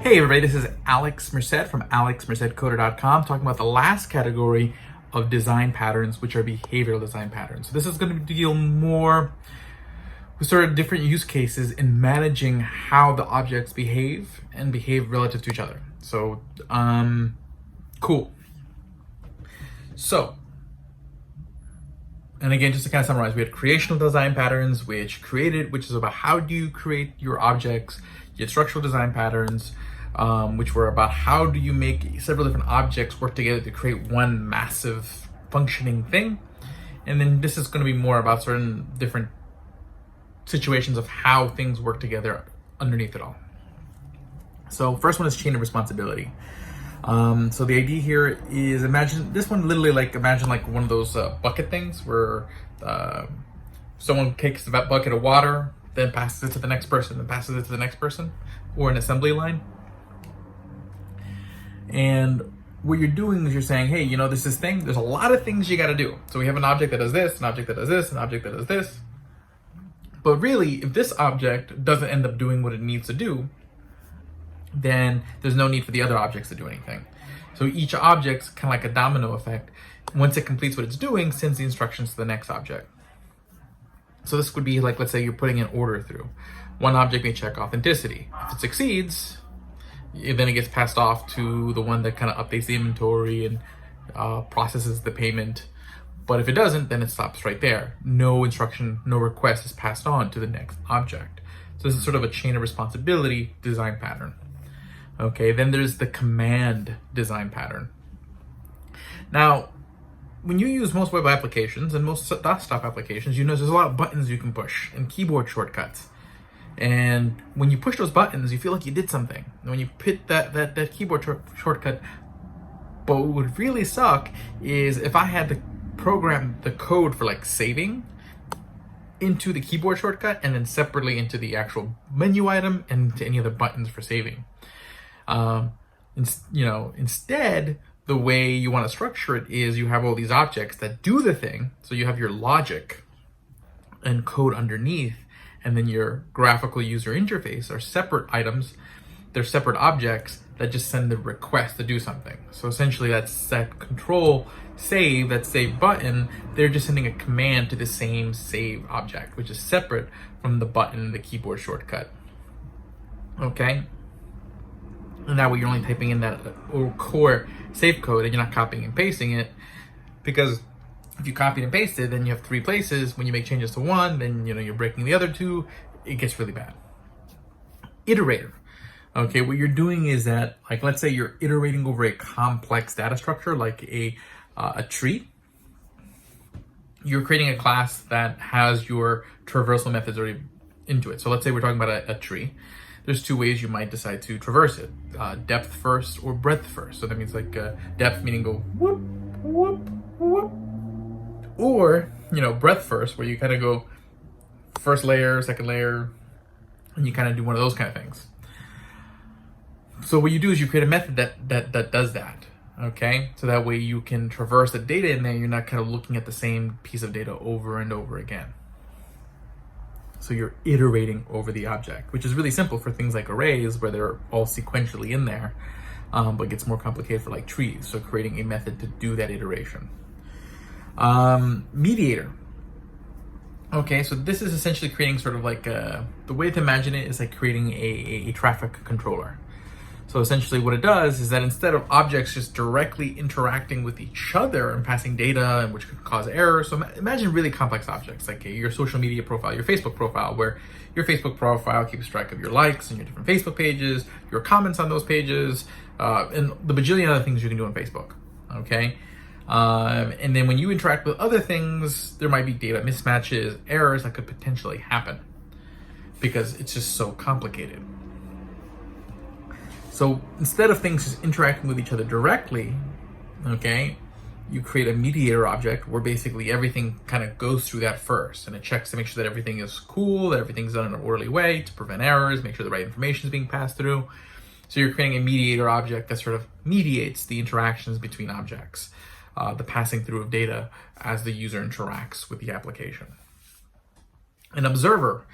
Hey everybody, this is Alex Merced from alexmercedcoder.com talking about the last category of design patterns, which are behavioral design patterns. So this is going to deal more with sort of different use cases in managing how the objects behave and behave relative to each other. So, cool. So, and again, just to kind of summarize, we had creational design patterns, which is about how do you create your objects. You had structural design patterns, which were about how do you make several different objects work together to create one massive functioning thing. And then this is going to be more about certain different situations of how things work together underneath it all. So first one is chain of responsibility. So the idea here is imagine like one of those bucket things where someone takes the bucket of water, then passes it to the next person, then passes it to the next person, or an assembly line. And what you're doing is you're saying, hey, there's this thing, there's a lot of things you got to do. So we have an object that does this, an object that does this, an object that does this. But really, if this object doesn't end up doing what it needs to do, then there's no need for the other objects to do anything. So each object's kind of like a domino effect. Once it completes what it's doing, sends the instructions to the next object. So this would be like, let's say you're putting an order through. One object may check authenticity. If it succeeds, then it gets passed off to the one that kind of updates the inventory and processes the payment. But if it doesn't, then it stops right there. No instruction, no request is passed on to the next object. So this is sort of a chain of responsibility design pattern. Okay, then there's the command design pattern. Now, when you use most web applications and most desktop applications, there's a lot of buttons you can push and keyboard shortcuts. And when you push those buttons, you feel like you did something. And when you hit that keyboard shortcut, but what would really suck is if I had to program the code for like saving into the keyboard shortcut and then separately into the actual menu item and to any other buttons for saving. Instead, the way you want to structure it is you have all these objects that do the thing. So you have your logic and code underneath, and then your graphical user interface are separate items. They're separate objects that just send the request to do something. So essentially that's that control save, that save button, they're just sending a command to the same save object, which is separate from the button, the keyboard shortcut. Okay? And that way you're only typing in that core save code and you're not copying and pasting it, because if you copy and paste it, then you have three places. When you make changes to one, then you're breaking the other two. It gets really bad. Iterator. Okay, what you're doing is that, like, let's say you're iterating over a complex data structure, like a tree. You're creating a class that has your traversal methods already into it. So let's say we're talking about a tree. There's two ways you might decide to traverse it: depth first or breadth first. So that means like depth meaning go whoop, whoop, whoop. Or, breadth first, where you kind of go first layer, second layer, and you kind of do one of those kind of things. So what you do is you create a method that does that, okay? So that way you can traverse the data in there. You're not kind of looking at the same piece of data over and over again. So you're iterating over the object, which is really simple for things like arrays where they're all sequentially in there, but it gets more complicated for like trees. So creating a method to do that iteration. Mediator. Okay, so this is essentially creating sort of like the way to imagine it is like creating a traffic controller. So essentially what it does is that instead of objects just directly interacting with each other and passing data, and which could cause errors. So imagine really complex objects like your social media profile, your Facebook profile, where your Facebook profile keeps track of your likes and your different Facebook pages, your comments on those pages, and the bajillion other things you can do on Facebook. Okay. And then when you interact with other things, there might be data mismatches, errors that could potentially happen because it's just so complicated. So instead of things just interacting with each other directly, okay, you create a mediator object where basically everything kind of goes through that first, and it checks to make sure that everything is cool, that everything's done in an orderly way to prevent errors, make sure the right information is being passed through. So you're creating a mediator object that sort of mediates the interactions between objects. The passing through of data as the user interacts with the application. An observer.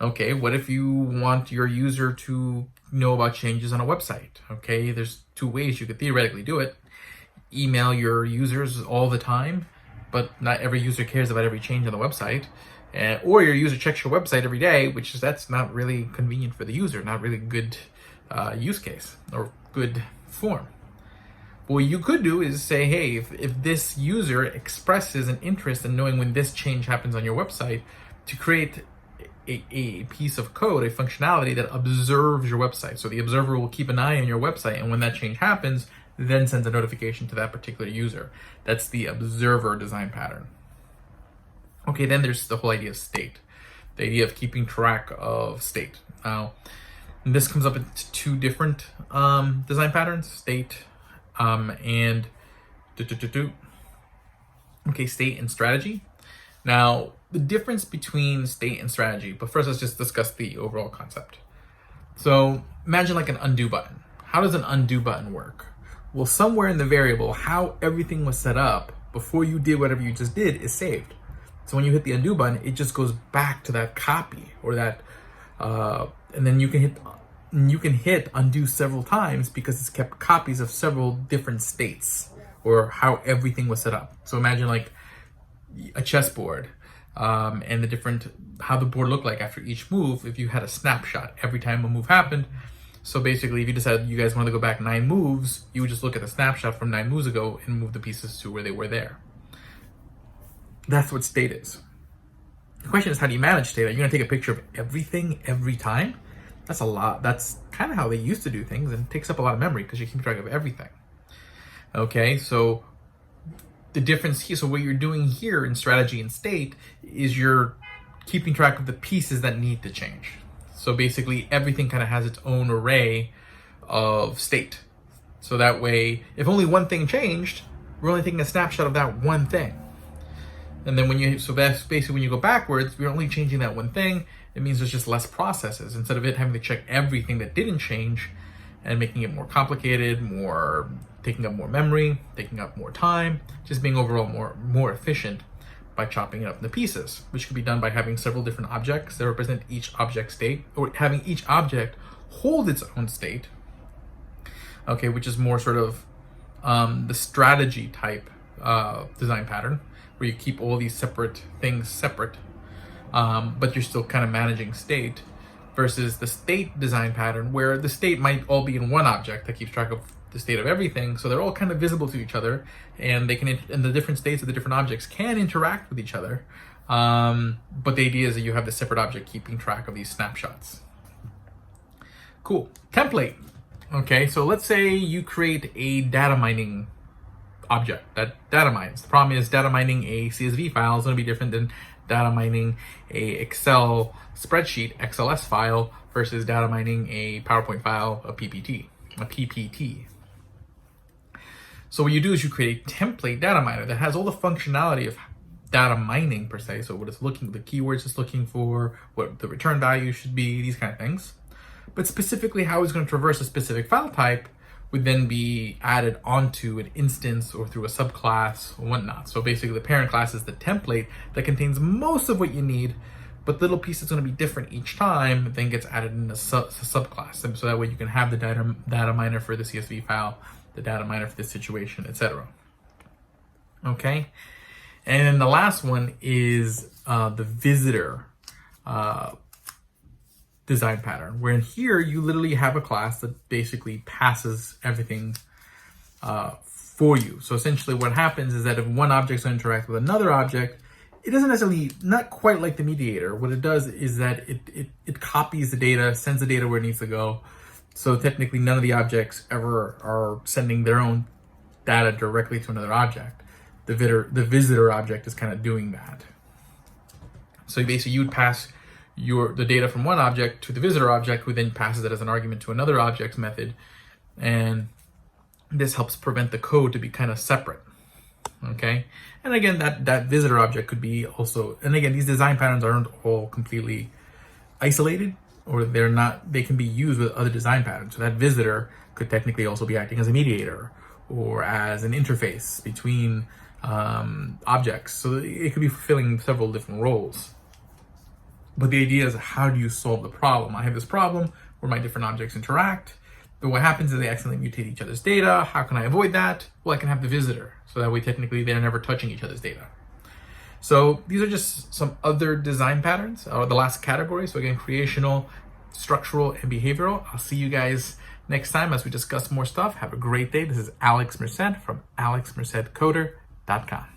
Okay, what if you want your user to know about changes on a website? Okay, there's two ways you could theoretically do it. Email your users all the time, but not every user cares about every change on the website. Or your user checks your website every day, that's not really convenient for the user, not really good use case or good form. What you could do is say, hey, if this user expresses an interest in knowing when this change happens on your website, to create a piece of code, a functionality that observes your website. So the observer will keep an eye on your website, and when that change happens, then sends a notification to that particular user. That's the observer design pattern. Okay, then there's the whole idea of state, the idea of keeping track of state. Now, this comes up into two different design patterns, state and okay, state and strategy. Now, the difference between state and strategy, but first let's just discuss the overall concept. So imagine like an undo button. How does an undo button work? Well, somewhere in the variable, how everything was set up before you did whatever you just did is saved. So when you hit the undo button, it just goes back to that copy or that, and then you can hit undo several times because it's kept copies of several different states or how everything was set up. So imagine like a chessboard and how the board looked like after each move if you had a snapshot every time a move happened. So basically, if you decided you guys wanted to go back 9 moves, you would just look at the snapshot from 9 moves ago and move the pieces to where they were there. That's what state is. The question is, how do you manage state? Are you going to take a picture of everything every time? That's a lot. That's kind of how they used to do things, and it takes up a lot of memory because you keep track of everything. Okay, so the difference here, so what you're doing here in strategy and state is you're keeping track of the pieces that need to change. So basically everything kind of has its own array of state. So that way, if only one thing changed, we're only taking a snapshot of that one thing. And then so that's basically when you go backwards, we're only changing that one thing. It means there's just less processes. Instead of it having to check everything that didn't change and making it more complicated, taking up more memory, taking up more time, just being overall more efficient by chopping it up into pieces, which could be done by having several different objects that represent each object state, or having each object hold its own state, okay, which is more sort of the strategy type design pattern, where you keep all these separate things separate, but you're still kind of managing state, versus the state design pattern, where the state might all be in one object that keeps track of the state of everything, so they're all kind of visible to each other, and and the different states of the different objects can interact with each other. But the idea is that you have the separate object keeping track of these snapshots. Cool. Template. Okay, so let's say you create a data mining object that data mines. The problem is data mining a CSV file is going to be different than data mining a Excel spreadsheet, XLS file, versus data mining a PowerPoint file, a PPT. So what you do is you create a template data miner that has all the functionality of data mining per se. So what it's looking, the keywords it's looking for, what the return value should be, these kind of things. But specifically how it's going to traverse a specific file type would then be added onto an instance or through a subclass or whatnot. So basically the parent class is the template that contains most of what you need, but little pieces going to be different each time, then gets added in a subclass. And so that way you can have the data miner for the CSV file, the data miner for this situation, etc. Okay, and then the last one is the visitor design pattern, where in here you literally have a class that basically passes everything for you. So essentially what happens is that if one object is going to interact with another object, it doesn't necessarily, not quite like the mediator. What it does is that it copies the data, sends the data where it needs to go. So technically none of the objects ever are sending their own data directly to another object. The visitor object is kind of doing that. So basically you would pass the data from one object to the visitor object, who then passes it as an argument to another object's method. And this helps prevent the code to be kind of separate. Okay. And again, that visitor object could be also, and again, these design patterns aren't all completely isolated, or they can be used with other design patterns. So that visitor could technically also be acting as a mediator or as an interface between objects. So it could be fulfilling several different roles. But the idea is, how do you solve the problem? I have this problem where my different objects interact, but what happens is they accidentally mutate each other's data. How can I avoid that? Well, I can have the visitor, so that way technically they're never touching each other's data. So these are just some other design patterns, or the last category. So again, creational, structural, and behavioral. I'll see you guys next time as we discuss more stuff. Have a great day. This is Alex Merced from alexmercedcoder.com.